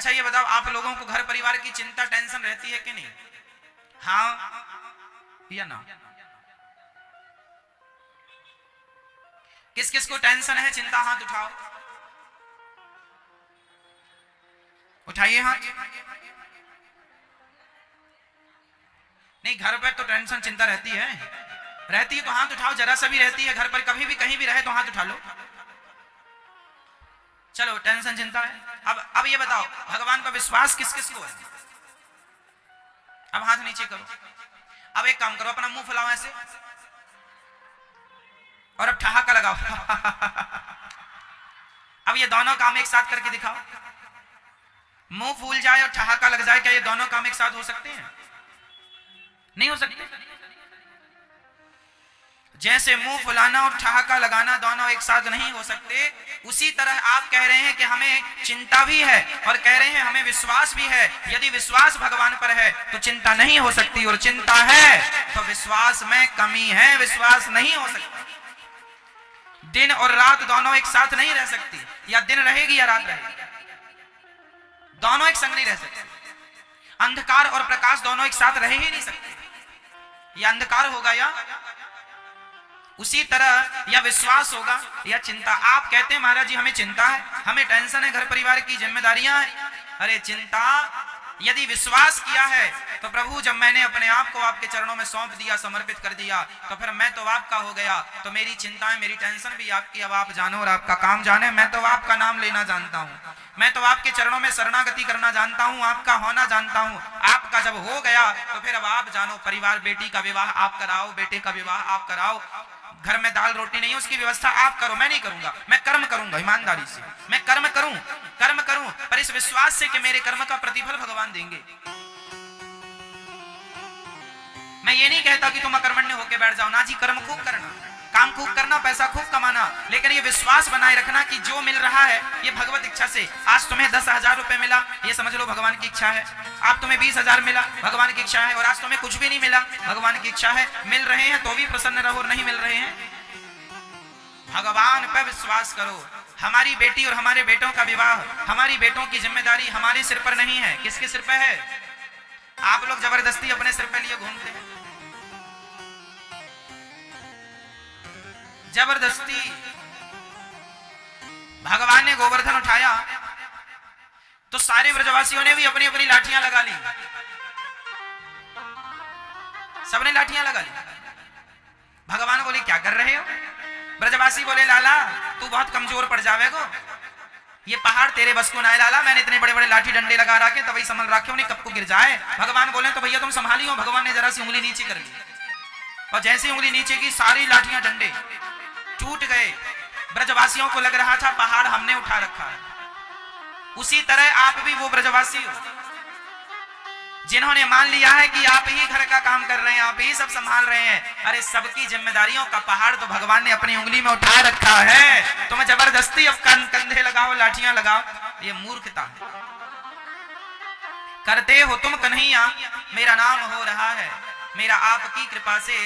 अच्छा ये बताओ, आप लोगों को घर परिवार की चिंता टेंशन रहती है कि नहीं? हाँ या ना? किस किस को टेंशन है, चिंता? हाथ उठाओ, उठाइए हाथ। नहीं, घर पर तो टेंशन चिंता रहती है, रहती है तो हाथ उठाओ। जरा सा भी रहती है घर पर, कभी भी कहीं भी रहे तो हाथ उठा लो। चलो, टेंशन चिंता है। अब ये बताओ, भगवान पर विश्वास किस किस को है? अब हाथ नीचे करो। अब एक काम करो, अपना मुंह फुलाओ ऐसे, और अब ठहाका लगाओ। अब ये दोनों काम एक साथ करके दिखाओ। मुंह फूल जाए और ठहाका लग जाए, क्या ये दोनों काम एक साथ हो सकते हैं? नहीं हो सकते। जैसे मुंह फुलाना और ठहाका लगाना दोनों एक साथ नहीं हो सकते, उसी तरह आप कह रहे हैं कि हमें चिंता भी है और कह रहे हैं हमें विश्वास भी है। यदि विश्वास भगवान पर है तो चिंता नहीं हो सकती, और चिंता है तो विश्वास में कमी है, विश्वास नहीं हो सकता। दिन और रात दोनों एक साथ नहीं रह सकती, या दिन रहेगी या रात रहेगी, दोनों एक संग नहीं रह सकते। अंधकार और प्रकाश दोनों एक साथ रह ही नहीं सकते, या अंधकार होगा या उसी तरह या विश्वास होगा या चिंता। आप कहते हैं महाराज जी हमें चिंता है, हमें टेंशन है, घर परिवार की जिम्मेदारियां हैं। अरे चिंता, यदि विश्वास किया है तो प्रभु जब मैंने अपने आप को आपके चरणों में सौंप दिया, समर्पित कर दिया, तो फिर मैं तो आपका हो गया। तो मेरी चिंताएं, मेरी टेंशन भी आपकी। अब आप जानो और आपका काम जाने। मैं तो आपका नाम लेना जानता हूँ, मैं तो आपके चरणों में शरणागति करना जानता हूँ, आपका होना जानता हूँ। आपका जब हो गया तो फिर अब आप जानो, परिवार, बेटी का विवाह आप कराओ, बेटे का विवाह आप कराओ, घर में दाल रोटी नहीं, उसकी व्यवस्था आप करो, मैं नहीं करूंगा। मैं कर्म करूंगा ईमानदारी से, मैं कर्म करूं पर इस विश्वास से कि मेरे कर्म का प्रतिफल भगवान देंगे। मैं ये नहीं कहता कि तुम अकर्मण्य होकर बैठ जाओ, ना जी, कर्म खूब करना, काम खूब करना, पैसा खूब कमाना, लेकिन ये विश्वास बनाए रखना कि जो मिल रहा है ये भगवत इच्छा से। आज तुम्हें 10,000 रुपए मिला, ये समझ लो भगवान की इच्छा है। आप तुम्हें 20,000 मिला, भगवान की इच्छा है। और आज तुम्हें कुछ भी नहीं मिला, भगवान की इच्छा है। मिल रहे हैं तो भी प्रसन्न रहो, और नहीं मिल रहे हैं, भगवान पर विश्वास करो। हमारी बेटी और हमारे बेटों का विवाह, हमारी बेटों की जिम्मेदारी हमारे सिर पर नहीं है, किसके सिर पर है? आप लोग जबरदस्ती अपने सिर पर लिए घूमते हैं, जबरदस्ती। भगवान ने गोवर्धन उठाया तो सारे ब्रजवासियों ने भी अपनी अपनी लाठियां लगा ली, सबने लाठियां लगा ली। भगवान बोले क्या कर रहे हो? ब्रजवासी बोले लाला तू बहुत कमजोर पड़ जावेगो, ये पहाड़ तेरे बस को ना है लाला, मैंने इतने बड़े बड़े लाठी डंडे लगा रखे, तभी संभल रखे, उन्हें कब को गिर जाए। भगवान बोले तो भैया तुम संभाली हो। भगवान ने जरा सी उंगली नीचे कर ली, और जैसे उंगली नीचे की सारी लाठियां डंडे टूट गए। ब्रजवासियों को लग रहा था पहाड़ हमने उठा रखा है। उसी तरह आप भी वो ब्रजवासी हो जिन्होंने मान लिया है कि आप ही घर का काम कर रहे हैं, आप ही सब संभाल रहे हैं। अरे सबकी जिम्मेदारियों का पहाड़ तो भगवान ने अपनी उंगली में उठा रखा है, तुम्हें जबरदस्ती अब कंधे लगाओ, लाठियां लगाओ, ये मूर्खता है। करते हो तुम कन्हैया, मेरा नाम हो रहा है, मेरा आपकी कृपा से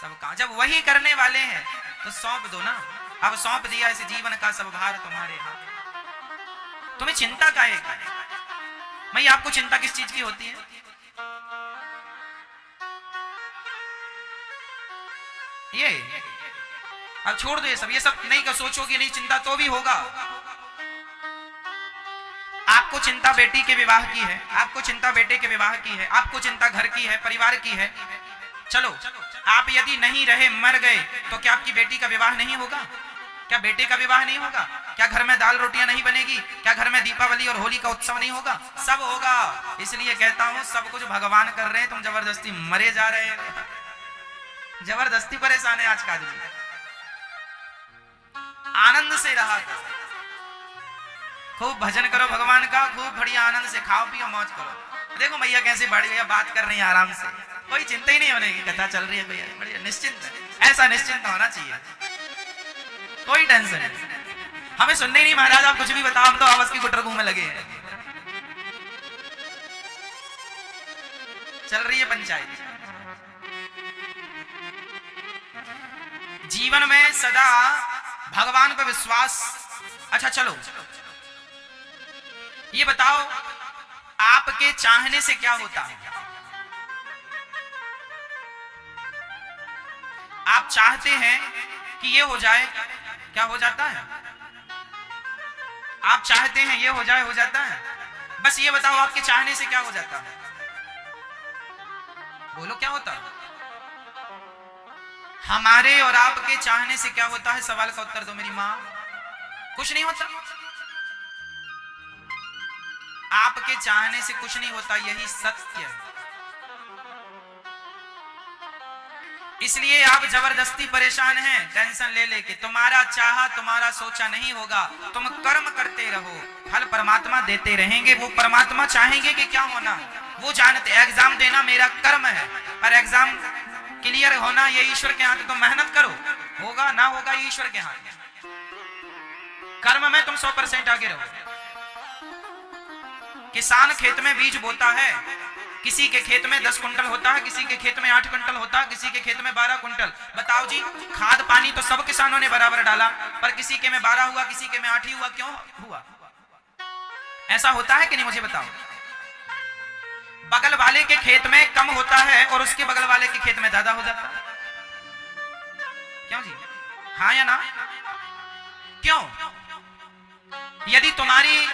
सबका। जब वही करने वाले हैं तो सौंप दो ना। अब सौंप दिया इस जीवन का सब भार तुम्हारे हाथ, तुम्हें चिंता का है? मैं आपको चिंता किस चीज की होती है? ये अब छोड़ दो ये सब नहीं कर, सोचोगे नहीं चिंता तो भी होगा। आपको चिंता बेटी के विवाह की है, आपको चिंता बेटे के विवाह की है, आपको चिंता घर की है, परिवार की है। चलो आप यदि नहीं रहे, मर गए, तो क्या आपकी बेटी का विवाह नहीं होगा? क्या बेटे का विवाह नहीं होगा? क्या घर में दाल रोटियां नहीं बनेगी? क्या घर में दीपावली और होली का उत्सव नहीं होगा? सब होगा। इसलिए कहता हूं सब कुछ भगवान कर रहे हैं, तुम जबरदस्ती मरे जा रहे हैं, जबरदस्ती परेशान है आज का आदमी। आनंद से रहा करो, खूब भजन करो भगवान का, खूब बढ़िया आनंद से खाओ पियो मौज करो। देखो भैया कैसे बड़ी भैया बात कर रही है आराम से, कोई चिंता ही नहीं होने की, कथा चल रही है भैया बढ़िया निश्चिंत, ऐसा निश्चिंत होना चाहिए, कोई टेंशन नहीं। हमें सुनने ही नहीं महाराज, आप कुछ भी बताओ, हम तो आवाज की गुटर में लगे हैं। चल रही है पंचायत। जीवन में सदा भगवान पर विश्वास। अच्छा चलो ये बताओ आपके चाहने से क्या होता है? आप चाहते हैं कि ये हो जाए, क्या हो जाता है? आप चाहते हैं ये हो जाए, हो जाता है? बस ये बताओ आपके चाहने से क्या हो जाता है? बोलो क्या होता है? हमारे और आपके चाहने से क्या होता है? सवाल का उत्तर दो मेरी मां। कुछ नहीं होता। आपके चाहने से कुछ नहीं होता, यही सत्य है। इसलिए आप जबरदस्ती परेशान हैं टेंशन ले लेके। तुम्हारा चाहा तुम्हारा सोचा नहीं होगा। तुम कर्म करते रहो, फल परमात्मा देते रहेंगे। वो परमात्मा चाहेंगे कि क्या होना वो जानते। एग्जाम देना मेरा कर्म है, पर एग्जाम क्लियर होना ये ईश्वर के हाथ है। तुम मेहनत करो, होगा ना होगा ये ईश्वर के हाथ। कर्म में तुम 100% आगे रहो। किसान खेत में बीज बोता है, किसी के खेत में 10 कुंटल होता है, किसी के खेत में 8 कुंटल होता है, किसी के खेत में 12 कुंटल। बताओ जी, खाद पानी तो सब किसानों ने बराबर डाला, पर किसी के में 12 हुआ, किसी के में 8 ही हुआ। क्यों हुआ? ऐसा होता है कि नहीं? मुझे बताओ। बगल वाले के खेत में कम होता है और उसके बगल वाले के खेत में ज्यादा हो जाता है। क्यों जी? हाँ या ना? क्यों? यदि तुम्हारी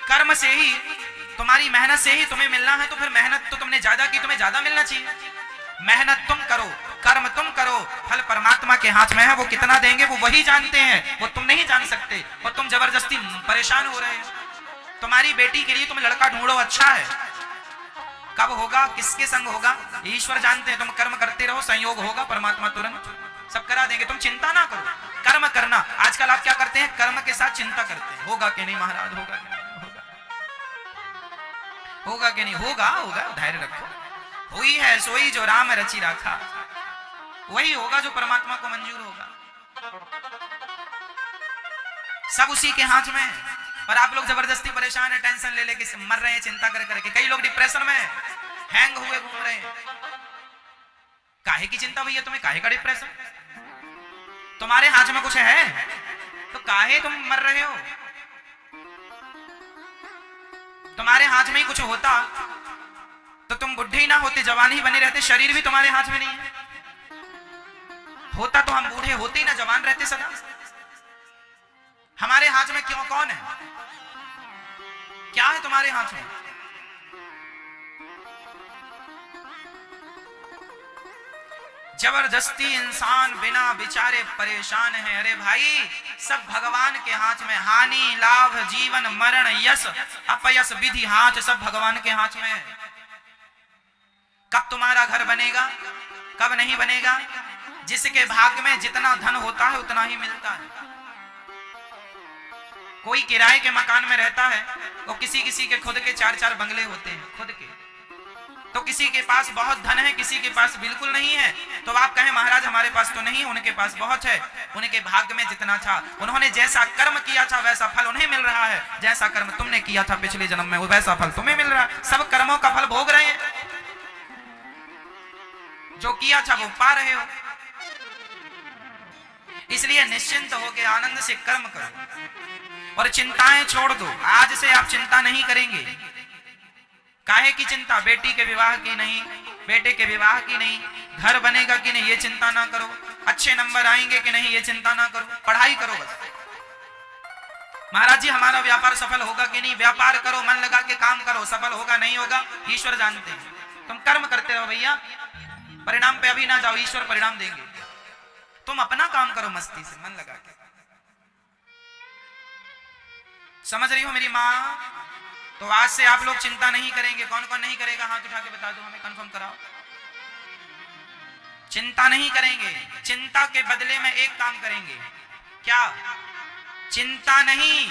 कर्म से ही, तुम्हारी मेहनत से ही तुम्हें मिलना है, तो फिर मेहनत तो तुमने ज्यादा की, तुम्हें ज्यादा मिलना चाहिए। मेहनत तुम करो, कर्म तुम करो, फल परमात्मा के हाथ में है। वो कितना देंगे वो वही जानते हैं, वो तुम नहीं जान सकते। और तुम जबरदस्ती परेशान हो रहे हो। तुम्हारी बेटी के लिए तुम लड़का ढूंढो, अच्छा है, कब होगा, किसके संग होगा, ईश्वर जानते हैं। तुम कर्म करते रहो, संयोग होगा, परमात्मा तुरंत सब करा देंगे। तुम चिंता ना करो, कर्म करना। आजकल आप क्या करते हैं? कर्म के साथ चिंता करते हैं, होगा कि नहीं महाराज, होगा कि नहीं, होगा कि नहीं, होगा होगा, धैर्य रखो। हुई है सोई जो राम रची रखा, वही होगा जो परमात्मा को मंजूर होगा। सब उसी के हाथ में है। और आप लोग जबरदस्ती परेशान है, टेंशन ले लेके मर रहे हैं, चिंता कर करके। कई लोग डिप्रेशन में हैंग हुए घूम रहे हैं। काहे की चिंता भैया तुम्हें? काहे का डिप्रेशन? तुम्हारे हाथ में कुछ है तो काहे तुम मर रहे हो? तुम्हारे हाथ में ही कुछ होता तो तुम बुढ़े ही ना होते, जवान ही बने रहते। शरीर भी तुम्हारे हाथ में नहीं है। होता तो हम बूढ़े होते ही ना, जवान रहते सदा। हमारे हाथ में क्यों, कौन है, क्या है तुम्हारे हाथ में? जबरदस्ती इंसान बिना विचारे परेशान है। अरे भाई, सब भगवान के हाथ में। हानि लाभ जीवन मरण यश अपयश विधि हाथ, सब भगवान के हाथ में है। कब तुम्हारा घर बनेगा, कब नहीं बनेगा, जिसके भाग्य में जितना धन होता है उतना ही मिलता है। कोई किराए के मकान में रहता है तो किसी किसी के खुद के 4-4 बंगले होते हैं, खुद के। तो किसी के पास बहुत धन है, किसी के पास बिल्कुल नहीं है। तो आप कहें महाराज हमारे पास तो नहीं, उनके पास बहुत है। उनके भाग्य में जितना था, उन्होंने जैसा कर्म किया था वैसा फल उन्हें मिल रहा है। जैसा कर्म तुमने किया था पिछले जन्म में, वो वैसा फल तुम्हें मिल रहा है। सब कर्मों का फल भोग रहे हैं, जो किया था वो पा रहे हो। इसलिए निश्चिंत होकर आनंद से कर्म करो और चिंताएं छोड़ दो। आज से आप चिंता नहीं करेंगे। काहे की चिंता? बेटी के विवाह की नहीं, बेटे के विवाह की नहीं, घर बनेगा कि नहीं ये चिंता ना करो, अच्छे नंबर आएंगे कि नहीं ये चिंता ना करो, पढ़ाई करो बस। महाराज जी हमारा व्यापार सफल होगा कि नहीं, व्यापार करो, मन लगा के काम करो, सफल होगा नहीं होगा ईश्वर जानते हैं। तुम कर्म करते रहो भैया, परिणाम पे अभी ना जाओ, ईश्वर परिणाम देंगे। तुम अपना काम करो मस्ती से, मन लगा के। समझ रही हो मेरी माँ? तो आज से आप लोग चिंता नहीं करेंगे। कौन कौन नहीं करेगा? हाथ उठा के बता दो, हमें कंफर्म कराओ। चिंता नहीं करेंगे। चिंता के बदले में एक काम करेंगे। क्या? चिंता नहीं,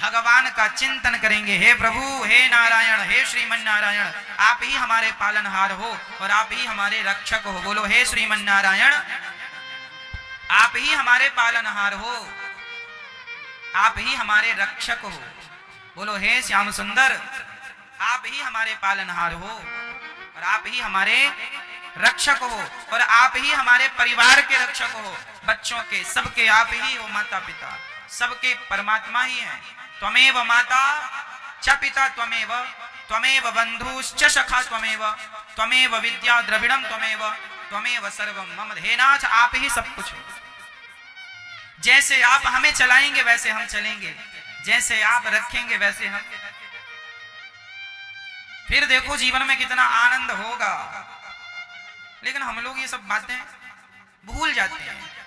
भगवान का चिंतन करेंगे। हे प्रभु, हे नारायण, हे श्रीमन नारायण, आप ही हमारे पालनहार हो और आप ही हमारे रक्षक हो। बोलो हे श्रीमन नारायण, आप ही हमारे पालनहार हो, आप ही हमारे रक्षक हो। बोलो हे श्याम सुंदर, आप ही हमारे पालनहार हो और आप ही हमारे रक्षक हो और आप ही हमारे परिवार के रक्षक हो। बच्चों के सबके आप ही हो, माता पिता सबके परमात्मा ही हैं। त्वमेव माता च पिता त्वमेव त्वमेव बंधुश्च सखा त्वमेव त्वमेव विद्या द्रविणम त्वमेव त्वमेव सर्वम मम। हे नाथ आप ही सब कुछ हो। जैसे आप हमें चलाएंगे वैसे हम चलेंगे, जैसे आप रखेंगे वैसे हम। फिर देखो जीवन में कितना आनंद होगा। लेकिन हम लोग ये सब बातें भूल जाते हैं।